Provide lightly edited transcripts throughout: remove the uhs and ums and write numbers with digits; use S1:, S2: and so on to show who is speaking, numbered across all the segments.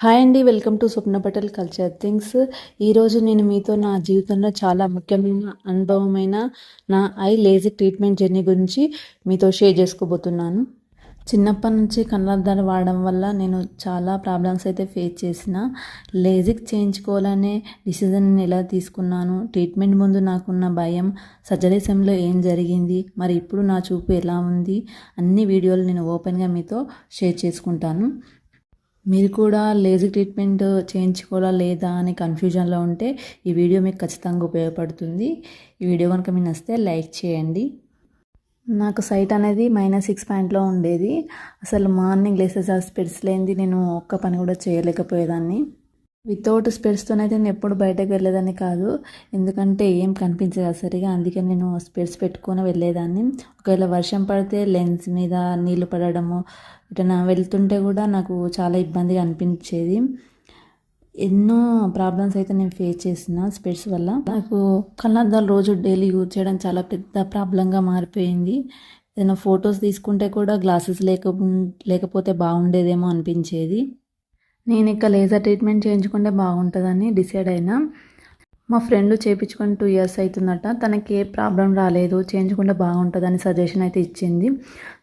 S1: Hi అండి, welcome to Swapna Patel culture things. ఈరోజు నేను మీతో నా జీవితంలో చాలా ముఖ్యమైన అనుభవమైన నా లేజిక్ ట్రీట్మెంట్ జర్నీ గురించి మీతో షేర్ చేసుకోబోతున్నాను. చిన్నప్పటి నుంచి కళ్ళద్దాలు వాడడం వల్ల నేను చాలా ప్రాబ్లమ్స్ అయితే ఫేస్ చేసిన. లేజిక్ చేయించుకోవాలనే డిసిజన్ ఎలా తీసుకున్నాను, ట్రీట్మెంట్ ముందు నాకున్న భయం, సర్జరీ సమయంలో ఏం జరిగింది, మరి ఇప్పుడు నా చూపు ఎలా ఉంది, అన్ని వీడియోలు నేను ఓపెన్గా మీతో షేర్ చేసుకుంటాను. మీరు కూడా లేజిక్ ట్రీట్మెంట్ చేయించుకోవాలా లేదా అని కన్ఫ్యూజన్లో ఉంటే ఈ వీడియో మీకు ఖచ్చితంగా ఉపయోగపడుతుంది. ఈ వీడియో కనుక మీకు నచ్చితే లైక్ చేయండి. నాకు సైట్ అనేది -6 ఉండేది. అసలు మార్నింగ్ లేసేసరి స్పెట్స్ లేనిది నేను ఒక్క పని కూడా చేయలేకపోయేదాన్ని. వితౌట్ స్పెట్స్తోనైతే నేను ఎప్పుడు బయటకు వెళ్ళేదాన్ని కాదు, ఎందుకంటే ఏం కనిపించేది సరిగా. అందుకే నేను స్పెట్స్ పెట్టుకొని వెళ్ళేదాన్ని. ఒకవేళ వర్షం పడితే లెన్స్ మీద నీళ్లు పడడము, ఇటైనా వెళ్తుంటే కూడా నాకు చాలా ఇబ్బందిగా అనిపించేది. ఎన్నో ప్రాబ్లమ్స్ అయితే నేను ఫేస్ చేసిన స్పెట్స్ వల్ల. నాకు కళ్ళద్దాలు రోజు డైలీ యూజ్ చేయడం చాలా పెద్ద ప్రాబ్లంగా మారిపోయింది. ఏదైనా ఫొటోస్ తీసుకుంటే కూడా గ్లాసెస్ లేకపోతే బాగుండేదేమో అనిపించేది. నేను ఇక లేజర్ ట్రీట్మెంట్ చేయించుకుంటే బాగుంటుందని డిసైడ్ అయినా. మా ఫ్రెండ్ చేయించుకొని 2 years అవుతుందట. తనకి ఏ ప్రాబ్లం రాలేదు, చేయించుకుంటే బాగుంటుందని సజెషన్ అయితే ఇచ్చింది.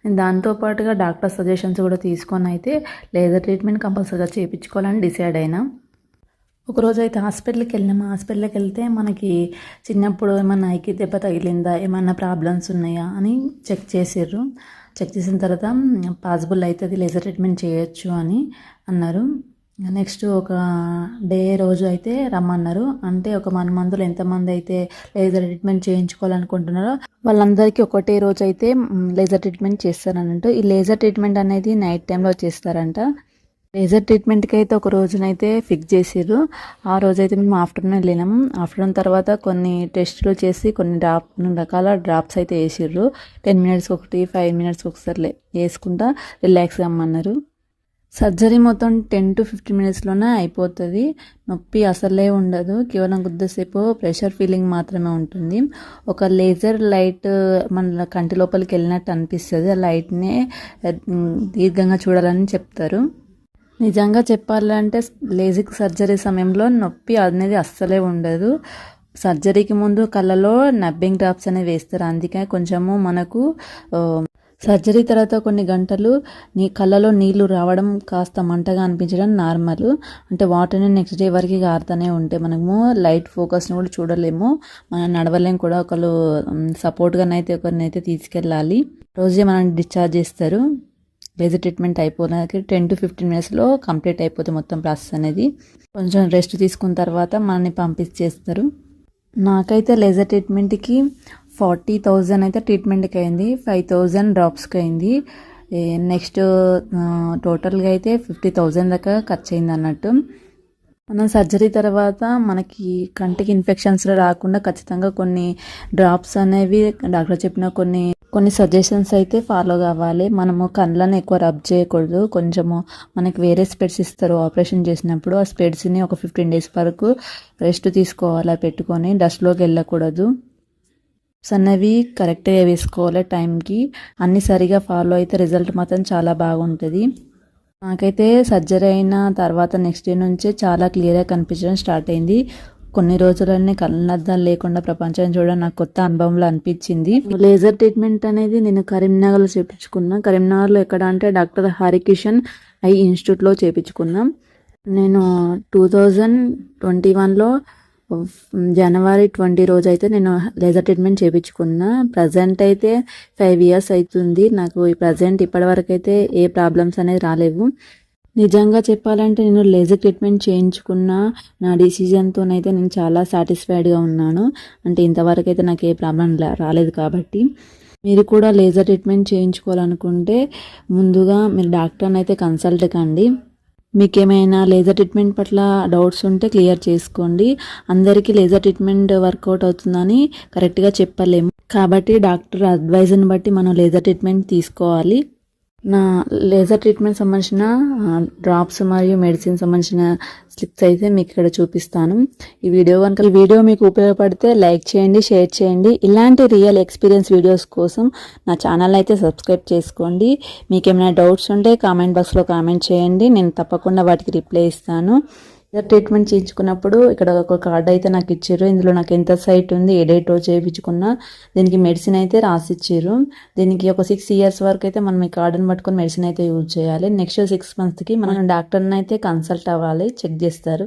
S1: నేను దాంతోపాటుగా డాక్టర్ సజెషన్స్ కూడా తీసుకొని అయితే లేజర్ ట్రీట్మెంట్ కంపల్సరీగా చేయించుకోవాలని డిసైడ్ అయినా. ఒకరోజు అయితే హాస్పిటల్కి వెళ్ళినాము. హాస్పిటల్కి వెళ్తే మనకి చిన్నప్పుడు ఏమన్నా ఐకి దెబ్బ తగిలిందా, ఏమన్నా ప్రాబ్లమ్స్ ఉన్నాయా అని చెక్ చేసిర్రు. చెక్ చేసిన తర్వాత పాసిబుల్ అవుతుంది, లేజర్ ట్రీట్మెంట్ చేయొచ్చు అని అన్నారు. నెక్స్ట్ ఒక రోజు అయితే రమ్మన్నారు. అంటే ఒక 1 monthలో ఎంతమంది అయితే లేజర్ ట్రీట్మెంట్ చేయించుకోవాలనుకుంటున్నారో వాళ్ళందరికీ ఒకటే రోజు అయితే లేజర్ ట్రీట్మెంట్ చేస్తారనంట. ఈ లేజర్ ట్రీట్మెంట్ అనేది నైట్ టైంలో చేస్తారంట. లేజర్ ట్రీట్మెంట్కి అయితే ఒక రోజునైతే ఫిక్స్ చేసిర్రు. ఆ రోజైతే మేము ఆఫ్టర్నూన్ వెళ్ళినాము. ఆఫ్టర్నూన్ తర్వాత కొన్ని టెస్టులు చేసి కొన్ని రకాల డ్రాప్స్ అయితే వేసిర్రు. 10 minutes ఒకటి, 5 minutes ఒకసారి వేసుకుంటా రిలాక్స్ అమ్మన్నారు. సర్జరీ మొత్తం 10 to 15 minutesలోనే అయిపోతుంది. నొప్పి అసలే ఉండదు, కేవలం కొద్దిసేపు ప్రెషర్ ఫీలింగ్ మాత్రమే ఉంటుంది. ఒక లేజర్ లైట్ మన కంటి లోపలికి వెళ్ళినట్టు అనిపిస్తుంది. ఆ లైట్నే దీర్ఘంగా చూడాలని చెప్తారు. నిజంగా చెప్పాలంటే లేజిక్ సర్జరీ సమయంలో నొప్పి అనేది అస్సలే ఉండదు. సర్జరీకి ముందు కళ్ళలో నబ్బింగ్ డ్రాప్స్ అనేవి వేస్తారు. అందుకే కొంచెము మనకు సర్జరీ తర్వాత కొన్ని గంటలు కళ్ళలో నీళ్లు రావడం, కాస్త మంటగా అనిపించడం నార్మల్. అంటే వాటర్ని నెక్స్ట్ డే వరకు గారుతూనే ఉంటే మనము లైట్ ఫోకస్ని కూడా చూడలేము, మనం నడవలేము కూడా. ఒకళ్ళు సపోర్ట్గానైతే ఒకరినైతే తీసుకెళ్ళాలి. రోజే మనం డిశ్చార్జ్ చేస్తారు. లేజర్ ట్రీట్మెంట్ అయిపోయినాక 10 to 15 minutesలో కంప్లీట్ అయిపోతుంది మొత్తం ప్రాసెస్ అనేది. కొంచెం రెస్ట్ తీసుకున్న తర్వాత మనల్ని పంపించేస్తారు. నాకైతే లేజర్ ట్రీట్మెంట్కి 40,000 అయితే ట్రీట్మెంట్కి అయింది, 5,000 డ్రాప్స్కి అయింది. నెక్స్ట్ టోటల్గా అయితే 50,000 దాకా ఖర్చు అయింది అన్నట్టు. మనం సర్జరీ తర్వాత మనకి కంటికి ఇన్ఫెక్షన్స్ రాకుండా ఖచ్చితంగా కొన్ని డ్రాప్స్ అనేవి డాక్టర్ చెప్పిన కొన్ని సజెషన్స్ అయితే ఫాలో కావాలి. మనము కళ్ళని ఎక్కువ రబ్ చేయకూడదు. కొంచెము మనకి వేరే స్పెడ్స్ ఇస్తారు ఆపరేషన్ చేసినప్పుడు. ఆ స్పెడ్స్ని ఒక 15 days వరకు రెస్ట్ తీసుకోవాలి పెట్టుకొని. డస్ట్లోకి వెళ్ళకూడదు. అనేవి కరెక్ట్గా వేసుకోవాలి టైంకి. అన్నీ సరిగా ఫాలో అయితే రిజల్ట్ మాత్రం చాలా బాగుంటుంది. నాకైతే సర్జరీ అయిన తర్వాత నెక్స్ట్ డే నుంచే చాలా క్లియర్గా కనిపించడం స్టార్ట్ అయింది. కొన్ని రోజులన్నీ కళ్ళద్దాలు లేకుండా ప్రపంచాన్ని చూడడం నాకు కొత్త అనుభవంలో అనిపించింది. లేజర్ ట్రీట్మెంట్ అనేది నేను కరీంనగర్లో చేయించుకున్నా. కరీంనగర్లో ఎక్కడ అంటే డాక్టర్ హరికిషన్ ఐ ఇన్స్టిట్యూట్లో చేయించుకున్నాం. నేను 2021లో January 20 రోజు అయితే నేను లేజర్ ట్రీట్మెంట్ చేయించుకున్నా. ప్రజెంట్ అయితే 5 years అవుతుంది. నాకు ఇప్పటి వరకు అయితే ఏ ప్రాబ్లమ్స్ అనేది రాలేవు. నిజంగా చెప్పాలంటే నేను లేజర్ ట్రీట్మెంట్ చేయించుకున్న నా డిసిజన్తోనైతే నేను చాలా సాటిస్ఫైడ్గా ఉన్నాను. అంటే ఇంతవరకు అయితే నాకు ఏ ప్రాబ్లం రాలేదు. కాబట్టి మీరు కూడా లేజర్ ట్రీట్మెంట్ చేయించుకోవాలనుకుంటే ముందుగా మీరు డాక్టర్ని అయితే కన్సల్ట్ కండి. మీకు ఏమైనా లేజర్ ట్రీట్మెంట్ పట్ల డౌట్స్ ఉంటే క్లియర్ చేసుకోండి. అందరికీ లేజర్ ట్రీట్మెంట్ వర్కౌట్ అవుతుందని కరెక్ట్గా చెప్పలేము. కాబట్టి డాక్టర్ అడ్వైజ్ని బట్టి మనం లేజర్ ట్రీట్మెంట్ తీసుకోవాలి. నా లేజర్ ట్రీట్మెంట్ సంబంధించిన డ్రాప్స్ మరియు మెడిసిన్ సంబంధించిన స్లిప్స్ అయితే మీకు ఇక్కడ చూపిస్తాను. ఈ వీడియో మీకు ఉపయోగపడితే లైక్ చేయండి, షేర్ చేయండి. ఇలాంటి రియల్ ఎక్స్పీరియన్స్ వీడియోస్ కోసం నా ఛానల్ అయితే సబ్స్క్రైబ్ చేసుకోండి. మీకు ఏమైనా డౌట్స్ ఉంటే కామెంట్ బాక్స్లో కామెంట్ చేయండి, నేను తప్పకుండా వాటికి రిప్లై ఇస్తాను. ట్రీట్మెంట్ చేయించుకున్నప్పుడు ఇక్కడ ఒక కార్డ్ అయితే నాకు ఇచ్చారు. ఇందులో నాకు ఎంత సైట్ ఉంది, ఏ డేట్ చేయించుకున్నా, దీనికి మెడిసిన్ అయితే రాసిచ్చారు. దీనికి ఒక 6 years వరకు అయితే మనం ఈ కార్డుని పట్టుకొని మెడిసిన్ అయితే యూజ్ చేయాలి. నెక్స్ట్ 6 monthsకి మనం డాక్టర్ని అయితే కన్సల్ట్ అవ్వాలి, చెక్ చేస్తారు.